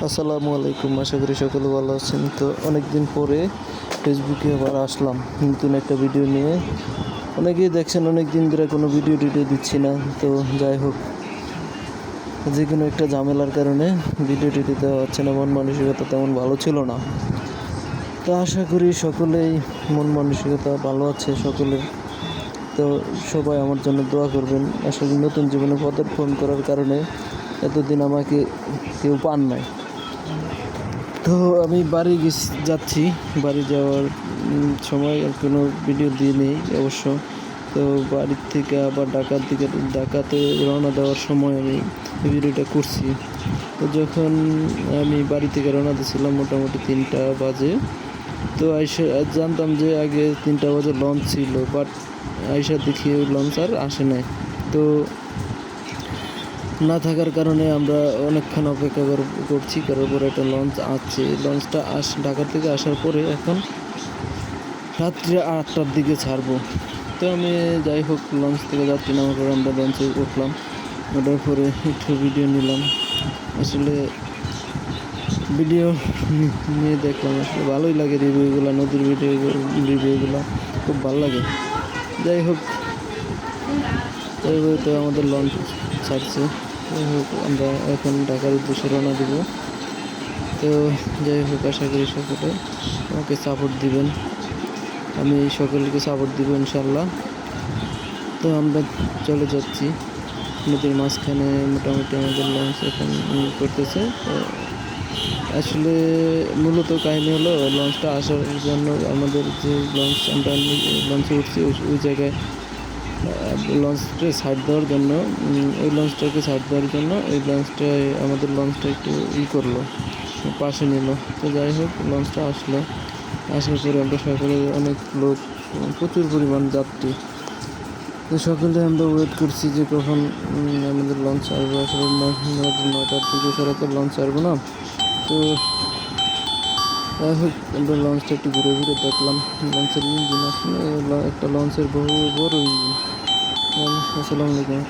আসসালামু আলাইকুম, আশা করি সকলে ভালো আছেন। তো অনেক দিন পরে ফেসবুকে আবার আসলাম নতুন একটা ভিডিও নিয়ে। অনেকেই দেখছেন অনেক দিন ধরে কোনো ভিডিও দিচ্ছি না। তো যাই হোক, যে কোনো একটা ঝামেলার কারণে ভিডিও দেওয়া হচ্ছে না, মন মানসিকতা তেমন ভালো ছিল না। তো আশা করি সকলেই মন মানসিকতা ভালো আছে সকলের। তো সবাই আমার জন্য দোয়া করবেন। আসলে নতুন জীবনে পদার্পণ করার কারণে এতদিন আমাকে কেউ পান নাই। তো আমি বাড়ি যাচ্ছি। বাড়ি যাওয়ার সময় আর কোনো ভিডিও দিয়ে নেই অবশ্য। তো বাড়ির থেকে আবার ঢাকাতে রওনা দেওয়ার সময় আমি ভিডিওটা করছি। তো যখন আমি বাড়ি থেকে রওনা দিয়েছিলাম মোটামুটি 3টা বাজে। তো জানতাম যে আগে 3টা বাজে লঞ্চ ছিল, বাট আইসা দেখি ওই লঞ্চ আর আসে নাই। তো না থাকার কারণে আমরা অনেকক্ষণ অপেক্ষা করছি, করার পরে একটা লঞ্চ আসছে। লঞ্চটা ঢাকা থেকে আসার পরে এখন রাত্রে 8টার দিকে ছাড়বো। তো আমি যাই হোক লঞ্চ থেকে যাচ্ছি, নামার পরে আমরা লঞ্চে উঠলাম। ওঠার পরে একটু ভিডিও নিলাম। আসলে ভিডিও নিয়ে দেখলাম, আসলে ভালোই লাগে রিভিউগুলো, নদীর রিভিউগুলো খুব ভালো লাগে। যাই হোক, এইভাবে তো আমাদের লঞ্চ ছাড়ছে। যাই হোক, আমরা এখন ঢাকার উদ্দেশ্যে রওনা দেব। তো যাই হোক, আশা করি সকলে আমাকে সাপোর্ট দিবেন, আমি সকলকে সাপোর্ট দিব ইনশাল্লাহ। তো আমরা চলে যাচ্ছি নদীর মাঝখানে। মোটামুটি আমাদের লঞ্চ এখন করতেছে। তো আসলে মূলত কাহিনী হলো, লঞ্চটা আসার জন্য আমাদের যে আমরা লঞ্চে উঠছি ওই জায়গায় লঞ্চটা সাইড দেওয়ার জন্য, ওই লঞ্চটাকে সাইড দেওয়ার জন্য এই লঞ্চটায় আমাদের লঞ্চটা একটু করলো, পাশে নিল। তো যাই হোক, লঞ্চটা আসলো। আসার পরে আমরা সকলে অনেক লোক, প্রচুর পরিমাণ যাত্রী। তো সকলে আমরা ওয়েট করছি যে কখন আমাদের লঞ্চ আসবে। আসলে 9টার দিকে ছাড়া তো লঞ্চ আসবো না। তো যাই হোক, আমরা লঞ্চটা একটু ঘুরে ঘুরে দেখলাম। লঞ্চের ইঞ্জিন আসলে একটা লঞ্চের বড় ইঞ্জিন। আসসালামু আলাইকুম।